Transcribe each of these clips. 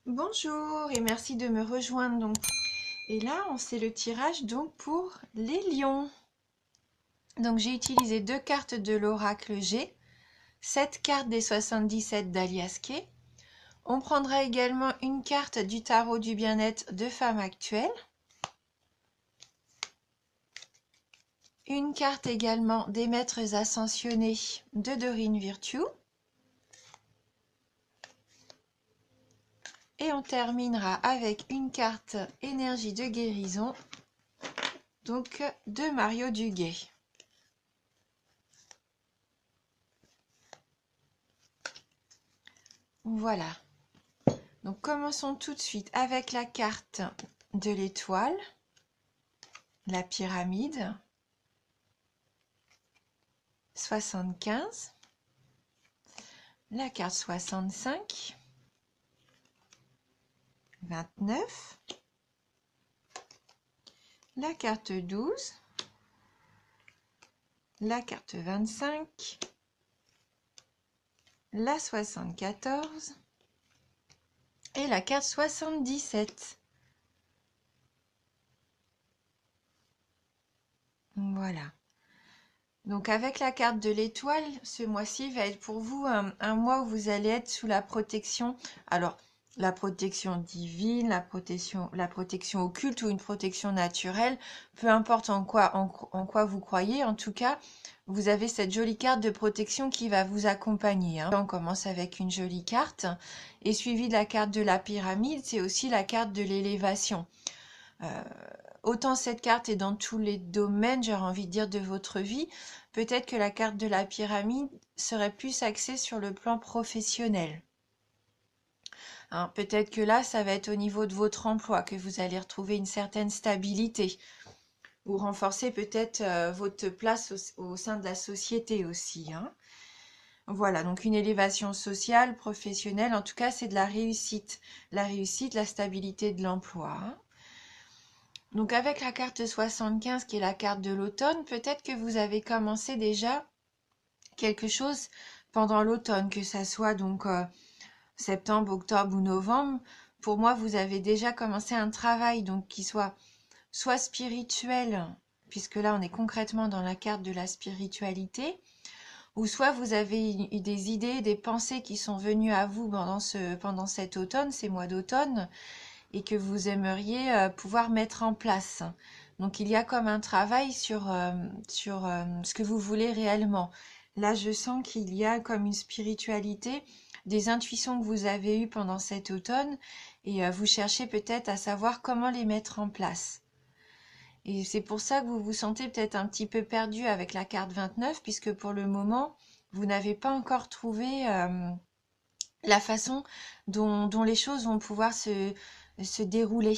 Bonjour et merci de me rejoindre donc. Et là, on sait le tirage donc pour les lions. Donc j'ai utilisé deux cartes de l'oracle G, 7 cartes des 77 d'Alias Kay. On prendra également une carte du tarot du bien-être de Femme Actuelle. Une carte également des maîtres ascensionnés de Dorine Virtue. Et on terminera avec une carte énergie de guérison, donc de Mario Duguay. Voilà. Donc commençons tout de suite avec la carte de l'étoile, la pyramide, 75, la carte 65, 29, la carte 12, la carte 25, la 74 et la carte 77. Voilà. Donc avec la carte de l'étoile, ce mois-ci va être pour vous un mois où vous allez être sous la protection. Alors, la protection divine, la protection occulte ou une protection naturelle, peu importe en quoi vous croyez, en tout cas, vous avez cette jolie carte de protection qui va vous accompagner. On commence avec une jolie carte et suivi de la carte de la pyramide, c'est aussi la carte de l'élévation. Autant cette carte est dans tous les domaines, j'aurais envie de dire, de votre vie, peut-être que la carte de la pyramide serait plus axée sur le plan professionnel. Hein, peut-être que là, ça va être au niveau de votre emploi que vous allez retrouver une certaine stabilité ou renforcer peut-être votre place au sein de la société aussi. Hein. Voilà, donc une élévation sociale, professionnelle, en tout cas, c'est de la réussite. La réussite, la stabilité de l'emploi. Hein. Donc avec la carte 75 qui est la carte de l'automne, peut-être que vous avez commencé déjà quelque chose pendant l'automne, que ça soit donc septembre, octobre ou novembre. Pour moi, vous avez déjà commencé un travail donc qui soit spirituel, puisque là on est concrètement dans la carte de la spiritualité, ou soit vous avez eu des idées, des pensées qui sont venues à vous pendant cet automne, ces mois d'automne, et que vous aimeriez pouvoir mettre en place. Donc il y a comme un travail sur ce que vous voulez réellement. Là, je sens qu'il y a comme une spiritualité, des intuitions que vous avez eues pendant cet automne, et vous cherchez peut-être à savoir comment les mettre en place. Et c'est pour ça que vous vous sentez peut-être un petit peu perdu avec la carte 29, puisque pour le moment, vous n'avez pas encore trouvé la façon dont les choses vont pouvoir se dérouler.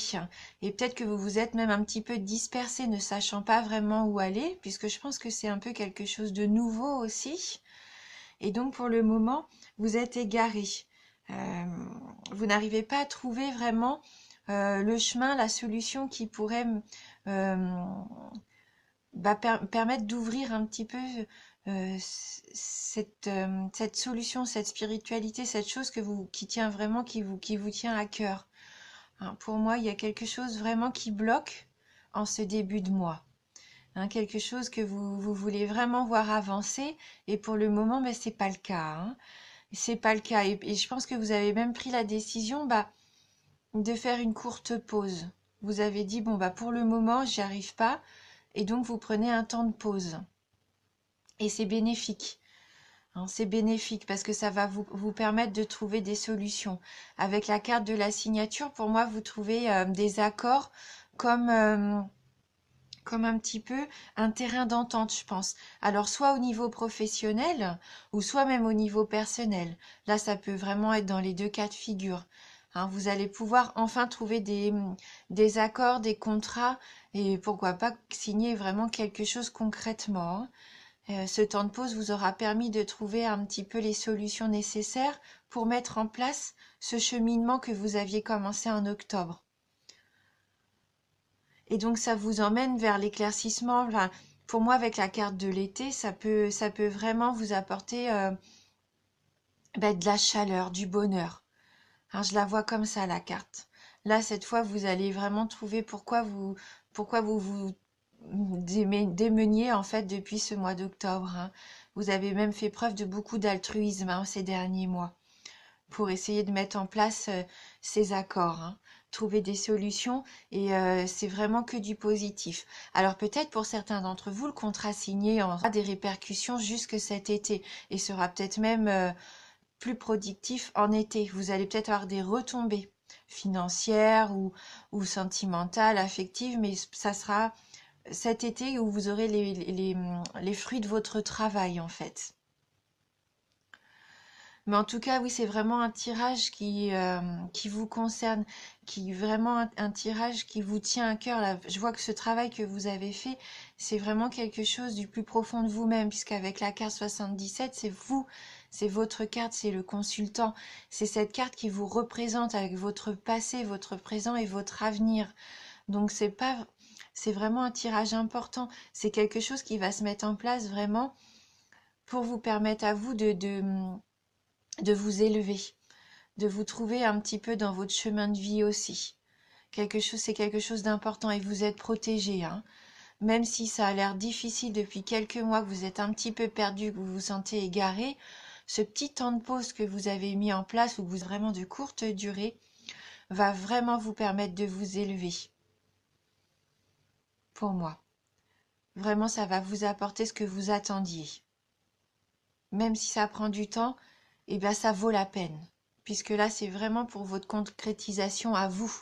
Et peut-être que vous vous êtes même un petit peu dispersé, ne sachant pas vraiment où aller, puisque je pense que c'est un peu quelque chose de nouveau aussi. Et donc pour le moment, vous êtes égaré. Euh, vous n'arrivez pas à trouver vraiment le chemin, la solution qui pourrait euh, permettre d'ouvrir un petit peu cette solution, cette spiritualité, cette chose qui tient vraiment, qui vous tient à cœur. Hein, pour moi, il y a quelque chose vraiment qui bloque en ce début de mois. Hein, quelque chose que vous voulez vraiment voir avancer, et pour le moment, ben, c'est pas le cas. Hein. C'est pas le cas. Et je pense que vous avez même pris la décision de faire une courte pause. Vous avez dit, bon, bah, pour le moment, j'y arrive pas. Et donc, vous prenez un temps de pause. Et c'est bénéfique. Hein, c'est bénéfique parce que ça va vous permettre de trouver des solutions. Avec la carte de la signature, pour moi, vous trouvez des accords comme, euh, comme un petit peu un terrain d'entente, je pense. Alors, soit au niveau professionnel ou soit même au niveau personnel. Là, ça peut vraiment être dans les deux cas de figure. Hein, vous allez pouvoir enfin trouver des accords, des contrats et pourquoi pas signer vraiment quelque chose concrètement. Hein. Ce temps de pause vous aura permis de trouver un petit peu les solutions nécessaires pour mettre en place ce cheminement que vous aviez commencé en octobre. Et donc ça vous emmène vers l'éclaircissement. Enfin, pour moi, avec la carte de l'été, ça peut vraiment vous apporter de la chaleur, du bonheur. Hein, je la vois comme ça, la carte. Là, cette fois, vous allez vraiment trouver pourquoi vous démeniez en fait depuis ce mois d'octobre. Hein. Vous avez même fait preuve de beaucoup d'altruisme ces derniers mois pour essayer de mettre en place ces accords, hein. Trouver des solutions et c'est vraiment que du positif. Alors peut-être pour certains d'entre vous, le contrat signé aura des répercussions jusque cet été et sera peut-être même plus productif en été. Vous allez peut-être avoir des retombées financières ou sentimentales, affectives, mais ça sera cet été où vous aurez les fruits de votre travail en fait. Mais en tout cas, oui, c'est vraiment un tirage qui vous concerne, qui vraiment un tirage qui vous tient à cœur. Là, je vois que ce travail que vous avez fait, c'est vraiment quelque chose du plus profond de vous-même, puisqu'avec la carte 77, c'est vous, c'est votre carte, c'est le consultant. C'est cette carte qui vous représente avec votre passé, votre présent et votre avenir. Donc c'est vraiment un tirage important. C'est quelque chose qui va se mettre en place vraiment pour vous permettre à vous de vous élever, de vous trouver un petit peu dans votre chemin de vie aussi. C'est quelque chose d'important et vous êtes protégé, hein. Même si ça a l'air difficile depuis quelques mois, que vous êtes un petit peu perdu, que vous vous sentez égaré, ce petit temps de pause que vous avez mis en place, ou vous vraiment de courte durée, va vraiment vous permettre de vous élever. Pour moi. Vraiment, ça va vous apporter ce que vous attendiez. Même si ça prend du temps, eh bien, ça vaut la peine. Puisque là, c'est vraiment pour votre concrétisation à vous,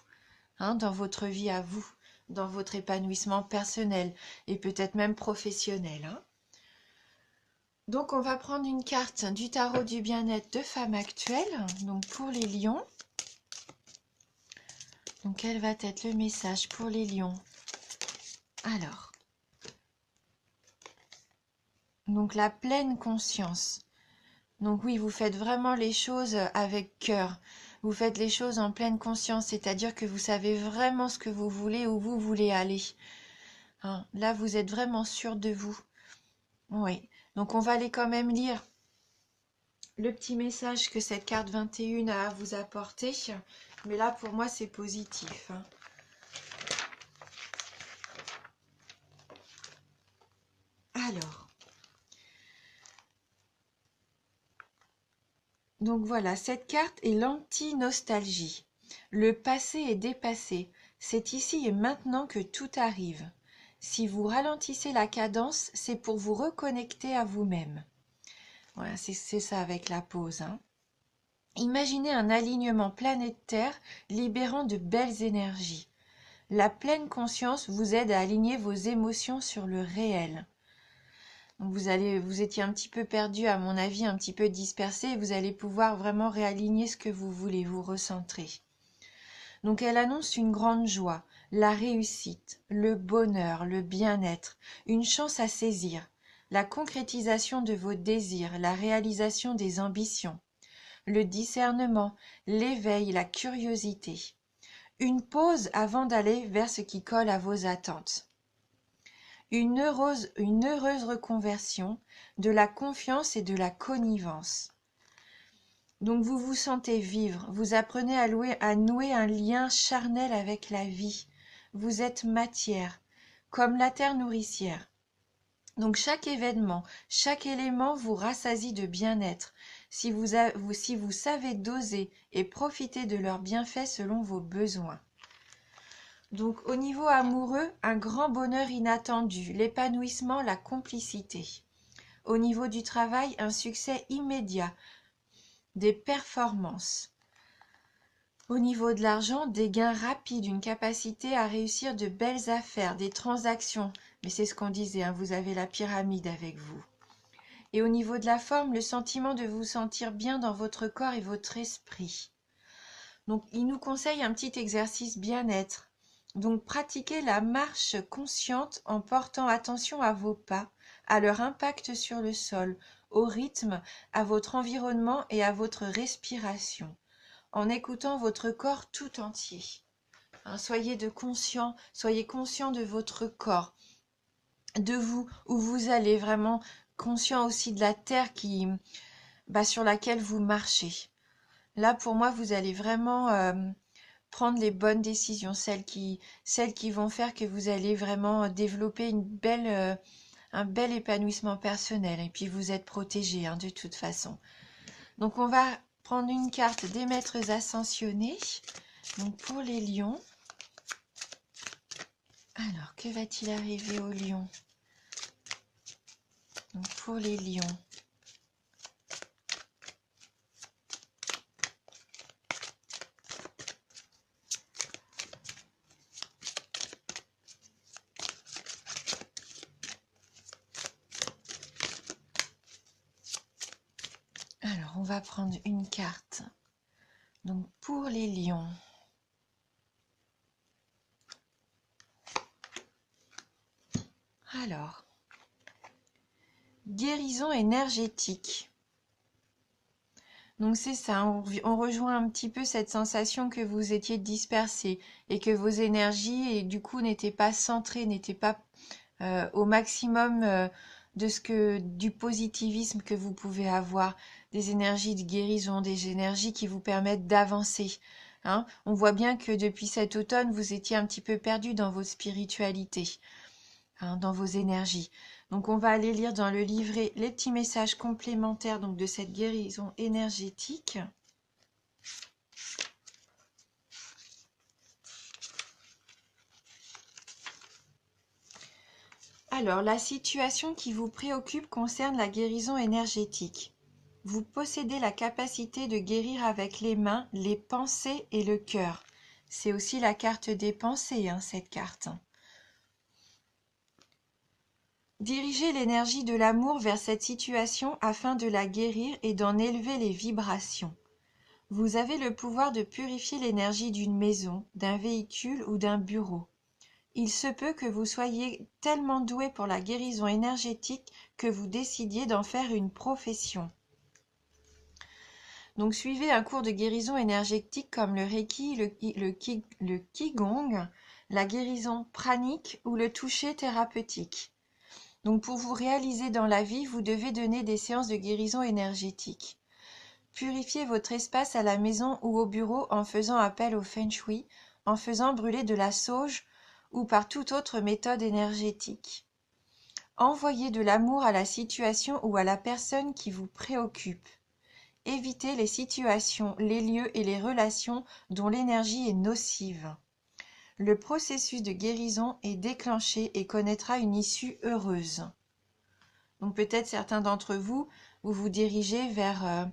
hein, dans votre vie à vous, dans votre épanouissement personnel et peut-être même professionnel. Hein. Donc, on va prendre une carte du tarot du bien-être de femme actuelle, donc pour les lions. Donc, quel va être le message pour les lions? Alors, donc la pleine conscience. Donc oui, vous faites vraiment les choses avec cœur. Vous faites les choses en pleine conscience, c'est-à-dire que vous savez vraiment ce que vous voulez, où vous voulez aller. Hein, là, vous êtes vraiment sûr de vous. Oui. Donc on va aller quand même lire le petit message que cette carte 21 a à vous apporter. Mais là, pour moi, c'est positif. Hein. Alors. Donc voilà, cette carte est l'anti-nostalgie. Le passé est dépassé. C'est ici et maintenant que tout arrive. Si vous ralentissez la cadence, c'est pour vous reconnecter à vous-même. Voilà, c'est ça avec la pause. Hein. Imaginez un alignement planétaire libérant de belles énergies. La pleine conscience vous aide à aligner vos émotions sur le réel. Donc vous étiez un petit peu perdu, à mon avis, un petit peu dispersé, et vous allez pouvoir vraiment réaligner ce que vous voulez, vous recentrer. Donc elle annonce une grande joie, la réussite, le bonheur, le bien-être, une chance à saisir, la concrétisation de vos désirs, la réalisation des ambitions, le discernement, l'éveil, la curiosité. Une pause avant d'aller vers ce qui colle à vos attentes. Une heureuse reconversion, de la confiance et de la connivence. Donc vous vous sentez vivre, vous apprenez à nouer un lien charnel avec la vie. Vous êtes matière, comme la terre nourricière. Donc chaque événement, chaque élément vous rassasie de bien-être, si vous savez doser et profiter de leurs bienfaits selon vos besoins. Donc au niveau amoureux, un grand bonheur inattendu, l'épanouissement, la complicité. Au niveau du travail, un succès immédiat, des performances. Au niveau de l'argent, des gains rapides, une capacité à réussir de belles affaires, des transactions. Mais c'est ce qu'on disait, hein, vous avez la pyramide avec vous. Et au niveau de la forme, le sentiment de vous sentir bien dans votre corps et votre esprit. Donc il nous conseille un petit exercice bien-être. Donc pratiquez la marche consciente en portant attention à vos pas, à leur impact sur le sol, au rythme, à votre environnement et à votre respiration, en écoutant votre corps tout entier. Hein, soyez conscient de votre corps, de vous, où vous allez, vraiment conscient aussi de la terre sur laquelle vous marchez. Là, pour moi, vous allez vraiment prendre les bonnes décisions, celles qui vont faire que vous allez vraiment développer un bel épanouissement personnel. Et puis, vous êtes protégé, hein, de toute façon. Donc, on va prendre une carte des maîtres ascensionnés. Donc, pour les lions. Alors, que va-t-il arriver aux lions? Donc, pour les lions. Alors, on va prendre une carte. Donc, pour les lions. Alors, guérison énergétique. Donc c'est ça, on rejoint un petit peu cette sensation que vous étiez dispersé et que vos énergies, et du coup, n'étaient pas centrées, n'étaient pas au maximum du positivisme que vous pouvez avoir, des énergies de guérison, des énergies qui vous permettent d'avancer. Hein. On voit bien que depuis cet automne, vous étiez un petit peu perdu dans votre spiritualité, hein, dans vos énergies. Donc on va aller lire dans le livret les petits messages complémentaires donc, de cette guérison énergétique. Alors, la situation qui vous préoccupe concerne la guérison énergétique. Vous possédez la capacité de guérir avec les mains, les pensées et le cœur. C'est aussi la carte des pensées, hein, cette carte. Dirigez l'énergie de l'amour vers cette situation afin de la guérir et d'en élever les vibrations. Vous avez le pouvoir de purifier l'énergie d'une maison, d'un véhicule ou d'un bureau. Il se peut que vous soyez tellement doué pour la guérison énergétique que vous décidiez d'en faire une profession. Donc suivez un cours de guérison énergétique comme le Reiki, le Qigong, la guérison pranique ou le toucher thérapeutique. Donc pour vous réaliser dans la vie, vous devez donner des séances de guérison énergétique. Purifiez votre espace à la maison ou au bureau en faisant appel au Feng Shui, en faisant brûler de la sauge ou par toute autre méthode énergétique. Envoyez de l'amour à la situation ou à la personne qui vous préoccupe. Évitez les situations, les lieux et les relations dont l'énergie est nocive. Le processus de guérison est déclenché et connaîtra une issue heureuse. Donc peut-être certains d'entre vous, vous vous dirigez vers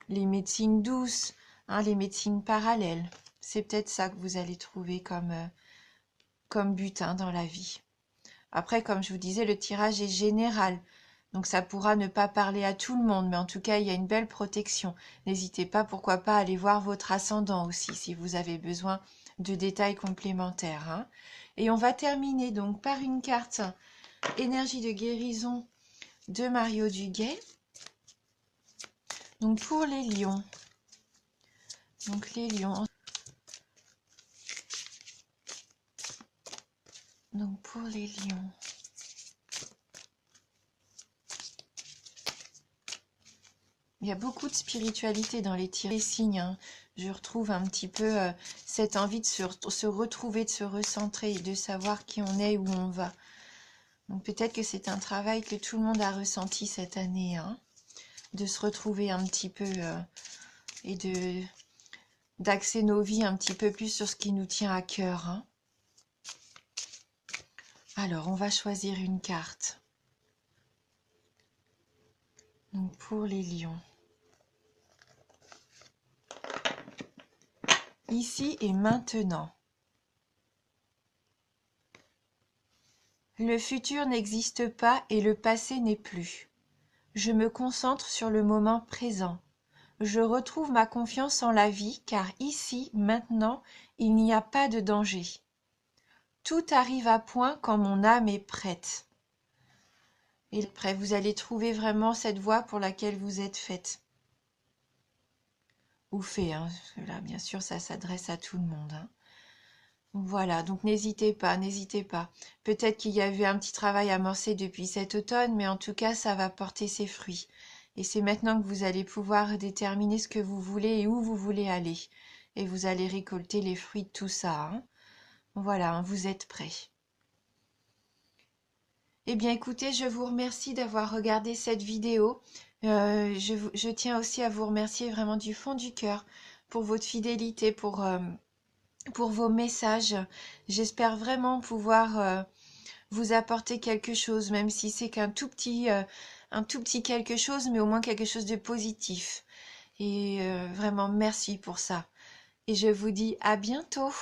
les médecines douces, hein, les médecines parallèles. C'est peut-être ça que vous allez trouver comme but, hein, dans la vie. Après, comme je vous disais, le tirage est général. Donc ça pourra ne pas parler à tout le monde, mais en tout cas, il y a une belle protection. N'hésitez pas, pourquoi pas, à aller voir votre ascendant aussi, si vous avez besoin de détails complémentaires. Hein. Et on va terminer donc par une carte énergie de guérison de Mario Duguay. Donc pour les lions. Donc les lions. Donc pour les lions. Il y a beaucoup de spiritualité dans les signes. Hein. Je retrouve un petit peu cette envie de se retrouver, de se recentrer et de savoir qui on est, où on va. Donc peut-être que c'est un travail que tout le monde a ressenti cette année, hein, de se retrouver un petit peu et d'axer nos vies un petit peu plus sur ce qui nous tient à cœur. Hein. Alors, on va choisir une carte. Donc pour les lions. Ici et maintenant. Le futur n'existe pas et le passé n'est plus. Je me concentre sur le moment présent. Je retrouve ma confiance en la vie car ici, maintenant, il n'y a pas de danger. Tout arrive à point quand mon âme est prête. Et après, vous allez trouver vraiment cette voie pour laquelle vous êtes faite. Ou fait, hein, parce que là, bien sûr, ça s'adresse à tout le monde. Hein. Voilà, donc n'hésitez pas, n'hésitez pas. Peut-être qu'il y avait un petit travail amorcé depuis cet automne, mais en tout cas, ça va porter ses fruits. Et c'est maintenant que vous allez pouvoir déterminer ce que vous voulez et où vous voulez aller. Et vous allez récolter les fruits de tout ça, hein. Voilà, hein, vous êtes prêts. Eh bien, écoutez, je vous remercie d'avoir regardé cette vidéo. Je tiens aussi à vous remercier vraiment du fond du cœur pour votre fidélité, pour vos messages. J'espère vraiment pouvoir vous apporter quelque chose, même si c'est qu'un un tout petit quelque chose, mais au moins quelque chose de positif. Et vraiment, merci pour ça. Et je vous dis à bientôt.